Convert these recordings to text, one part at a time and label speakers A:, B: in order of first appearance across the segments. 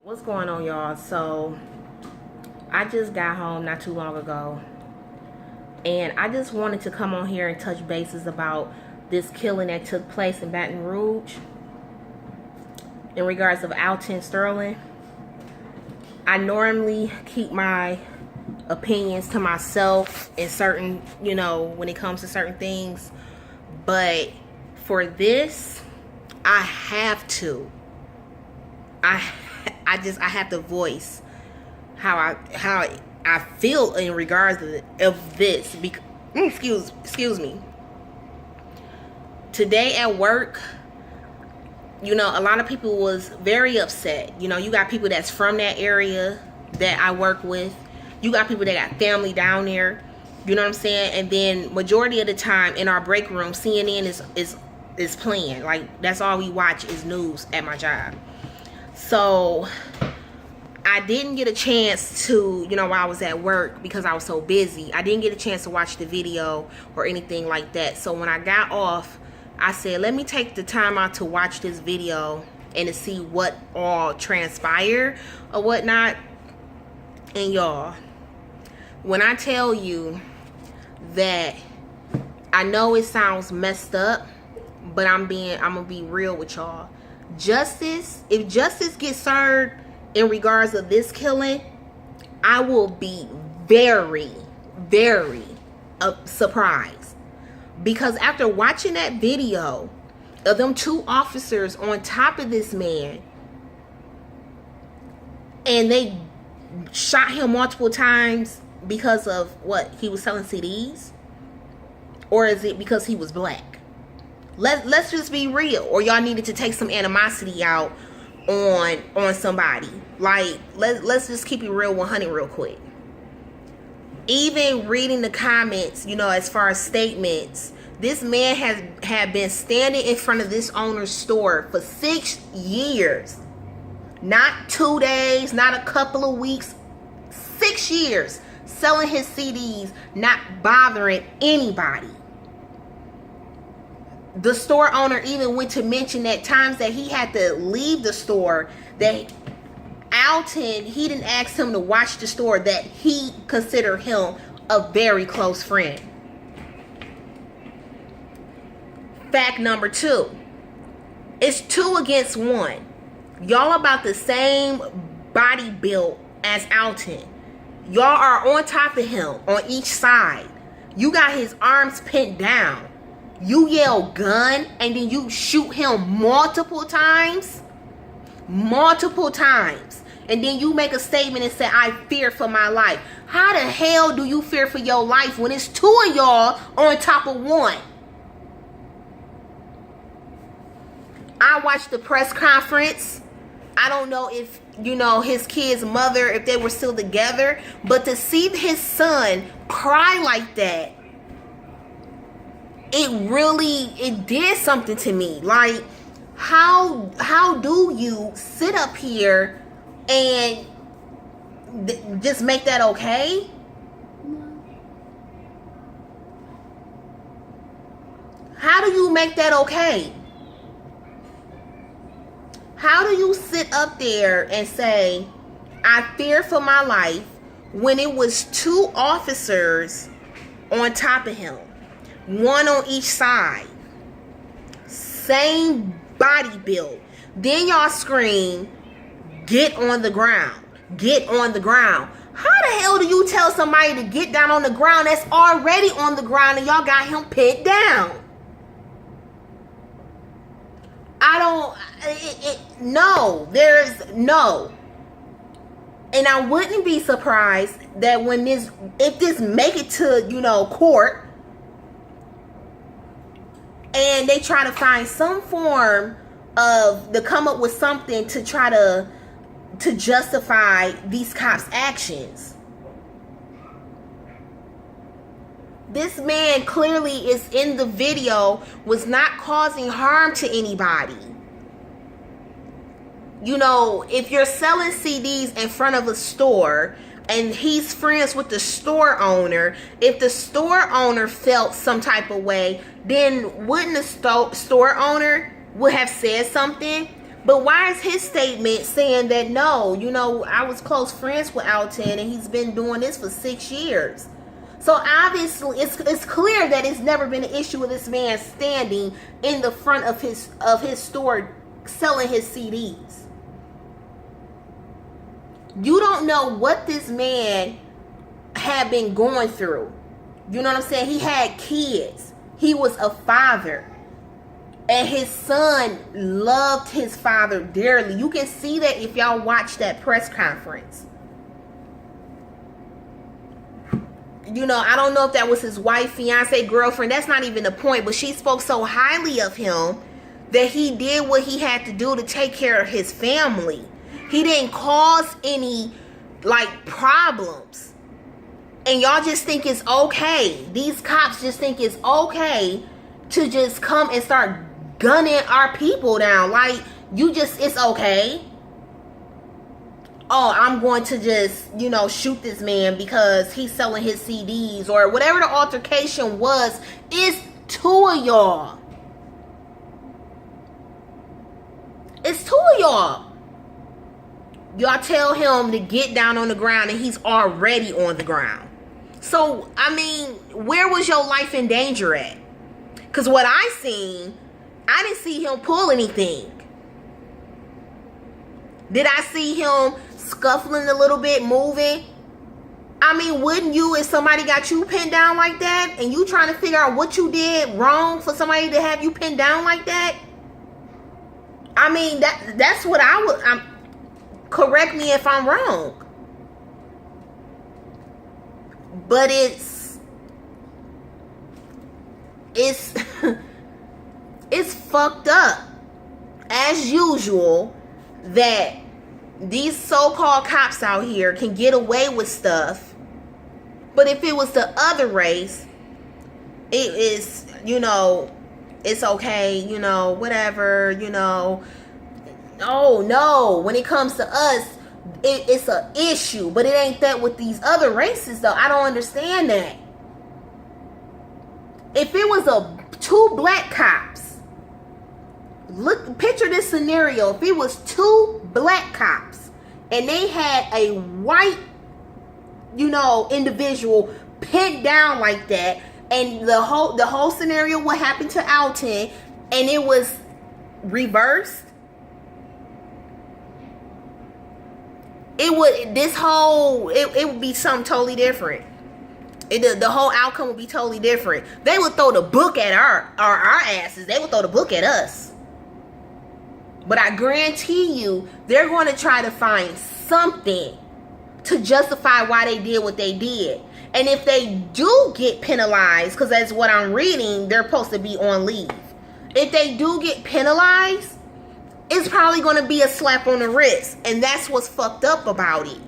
A: What's going on, y'all? So I just got home not too long ago, and I just wanted to come on here and touch bases about this killing that took place in Baton Rouge in regards of Alton Sterling. I normally keep my opinions to myself in certain, when it comes to certain things, but for this, I have to. I have to voice how I feel in regards of this. Excuse me. Today at work, a lot of people was very upset. You got people that's from that area that I work with. You got people that got family down there. You know what I'm saying? And then majority of the time in our break room, CNN is playing. Like, that's all we watch is news at my job. So I didn't get a chance to, while I was at work because I was so busy, I didn't get a chance to watch the video or anything like that. So when I got off, I said, let me take the time out to watch this video and to see what all transpired or whatnot. And y'all, when I tell you that I know it sounds messed up, but I'm gonna be real with y'all. If justice gets served in regards of this killing, I will be very, very surprised. Because after watching that video of them two officers on top of this man, and they shot him multiple times because of what? He was selling CDs? Or is it because he was black? Let's just be real. Or y'all needed to take some animosity out on somebody. Like, let's just keep it real 100 real quick. Even reading the comments, as far as statements, this man had been standing in front of this owner's store for 6 years. Not 2 days, not a couple of weeks, 6 years selling his CDs, not bothering anybody. The store owner even went to mention that times that he had to leave the store, that Alton, he didn't ask him to watch the store, that he considered him a very close friend. Fact number 2. It's 2 against 1. Y'all about the same body build as Alton. Y'all are on top of him on each side. You got his arms pinned down. You yell gun and then you shoot him multiple times. And then you make a statement and say, I fear for my life. How the hell do you fear for your life when it's 2 of y'all on top of 1? I watched the press conference. I don't know if, his kid's mother, if they were still together. But to see his son cry like that, it did something to me. Like, how do you sit up here and just make that okay? How do you make that okay? How do you sit up there and say, I fear for my life, when it was 2 officers on top of him? 1 on each side. Same body build. Then y'all scream, get on the ground. Get on the ground. How the hell do you tell somebody to get down on the ground that's already on the ground and y'all got him pinned down? No. And I wouldn't be surprised that if this make it to, court, and they try to find some form to come up with something to try to justify these cops' actions. This man clearly is in the video, was not causing harm to anybody. If you're selling CDs in front of a store and he's friends with the store owner, if the store owner felt some type of way, then wouldn't the store owner would have said something? But why is his statement saying that no, I was close friends with Alton and he's been doing this for 6 years? So obviously it's clear that it's never been an issue with this man standing in the front of his store selling his CDs. You don't know what this man had been going through. You know what I'm saying? He had kids. He was a father. And his son loved his father dearly. You can see that if y'all watch that press conference. I don't know if that was his wife, fiance, girlfriend. That's not even the point. But she spoke so highly of him that he did what he had to do to take care of his family. He didn't cause any, problems. And y'all just think it's okay. These cops just think it's okay to just come and start gunning our people down. It's okay. Oh, I'm going to just, shoot this man because he's selling his CDs or whatever the altercation was. It's 2 of y'all. It's 2 of y'all. Y'all tell him to get down on the ground and he's already on the ground. So, where was your life in danger at? Because what I seen, I didn't see him pull anything. Did I see him scuffling a little bit, moving? Wouldn't you, if somebody got you pinned down like that and you trying to figure out what you did wrong for somebody to have you pinned down like that? That's what I would... correct me if I'm wrong. But it's it's fucked up, as usual, that these so-called cops out here can get away with stuff. But if it was the other race, it is, it's okay, whatever, Oh no, when it comes to us, it's an issue. But it ain't that with these other races, though. I don't understand that. If it was 2 black cops, picture this scenario. If it was 2 black cops and they had a white, individual pinned down like that, and the whole scenario, what happened to Alton, and it was reversed, it would be something totally different. The whole outcome would be totally different. They would throw the book at our asses. They would throw the book at us. But I guarantee you, they're going to try to find something to justify why they did what they did. And if they do get penalized, because that's what I'm reading, they're supposed to be on leave. If they do get penalized, it's probably going to be a slap on the wrist. And that's what's fucked up about it.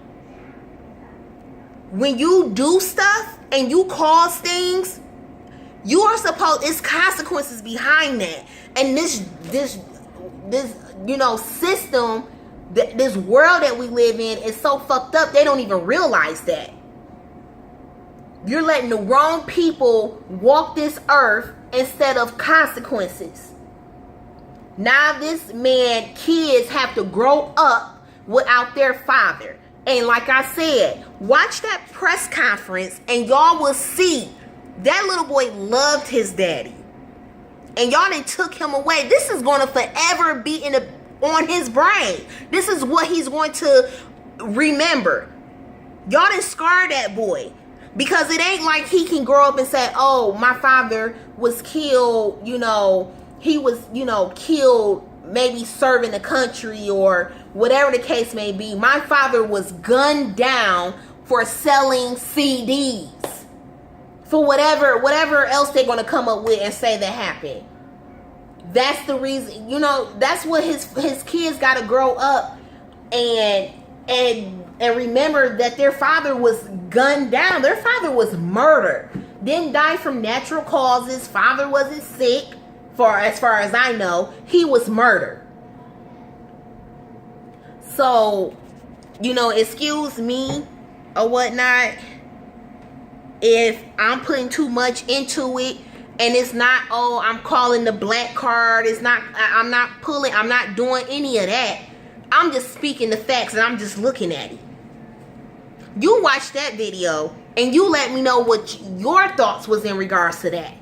A: When you do stuff and you cause things, you are supposed, it's consequences behind that. And this system, this world that we live in is so fucked up, they don't even realize that. You're letting the wrong people walk this earth instead of consequences. Now this man, kids have to grow up without their father. And like I said, watch that press conference and y'all will see that little boy loved his daddy. And y'all done took him away. This is going to forever be on his brain. This is what he's going to remember. Y'all done scarred that boy. Because it ain't like he can grow up and say, oh, my father was killed, he was, killed maybe serving the country or whatever the case may be. My father was gunned down for selling CDs. For whatever else they're going to come up with and say that happened. That's the reason, that's what his kids got to grow up and remember that their father was gunned down. Their father was murdered. Didn't die from natural causes. Father wasn't sick. As far as I know, he was murdered. So, excuse me or whatnot if I'm putting too much into it And it's not, oh, I'm calling the black card. It's not, I'm not pulling, I'm not doing any of that. I'm just speaking the facts and I'm just looking at it. You watch that video and you let me know what your thoughts was in regards to that.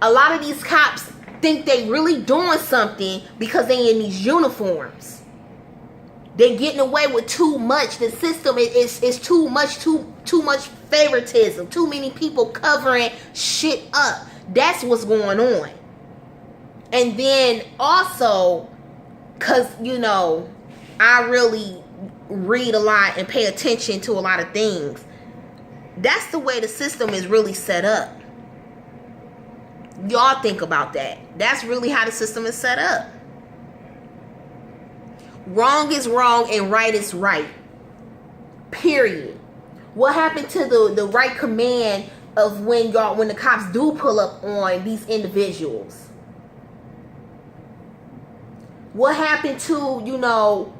A: A lot of these cops think they really doing something because they in these uniforms. They're getting away with too much. The system is too much favoritism. Too many people covering shit up. That's what's going on. And then also, because, you know, I really read a lot and pay attention to a lot of things. That's the way the system is really set up. Y'all think about that. That's really how the system is set up. Wrong is wrong and right is right. Period. What happened to the right command of when the cops do pull up on these individuals? What happened to, you know,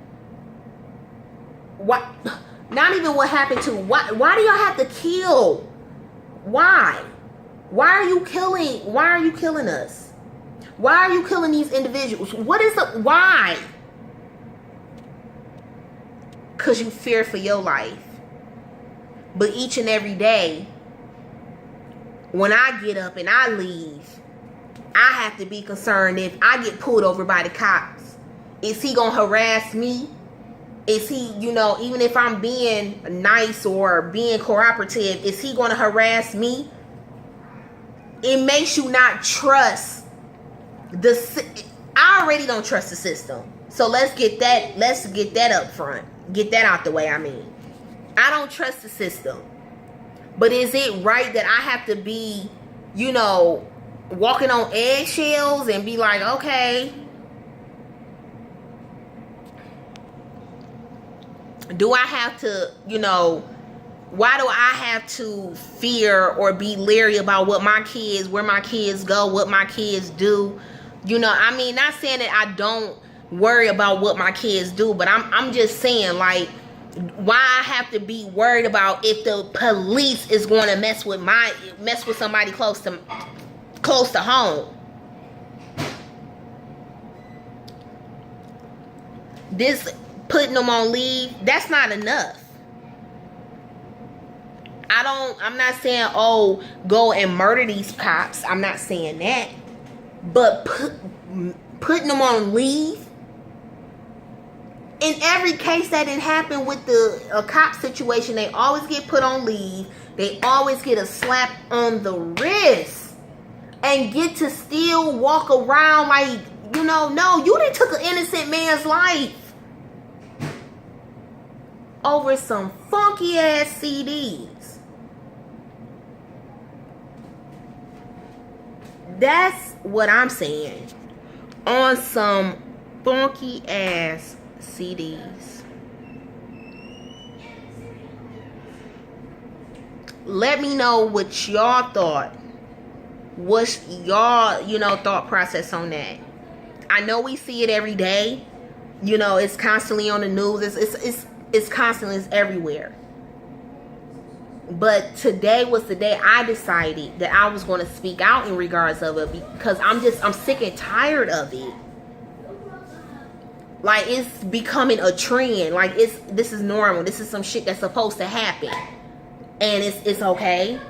A: what? Not even what happened to, why do y'all have to kill? Why? Why are you killing us? Why are you killing these individuals? What is the, why? Because you fear for your life. But each and every day, when I get up and I leave, I have to be concerned if I get pulled over by the cops. Is he going to harass me? Is he, you know, even if I'm being nice or being cooperative, is he going to harass me? It makes you not trust I already don't trust the system. So let's get that up front. Get that out the way. I mean, I don't trust the system. But is it right that I have to be, you know, walking on eggshells and be like, okay, do I have to, you know, why do I have to fear or be leery about what my kids, where my kids go, what my kids do? You know, I mean, not saying that I don't worry about what my kids do, but I'm just saying, like, why I have to be worried about if the police is going to mess with somebody close to home. This putting them on leave, that's not enough. I'm not saying, oh, go and murder these cops. I'm not saying that. But putting them on leave, in every case that it happened with a cop situation, they always get put on leave. They always get a slap on the wrist and get to still walk around like, you know, no, you done took an innocent man's life over some funky ass CDs. That's what I'm saying. On some funky ass CDs. Let me know what y'all thought. What's y'all, you know, thought process on that? I know we see it every day. You know, it's constantly on the news. It's constantly, it's everywhere. But today was the day I decided that I was going to speak out in regards of it, because I'm sick and tired of it. Like, it's becoming a trend. Like, this is normal. This is some shit that's supposed to happen. And it's okay.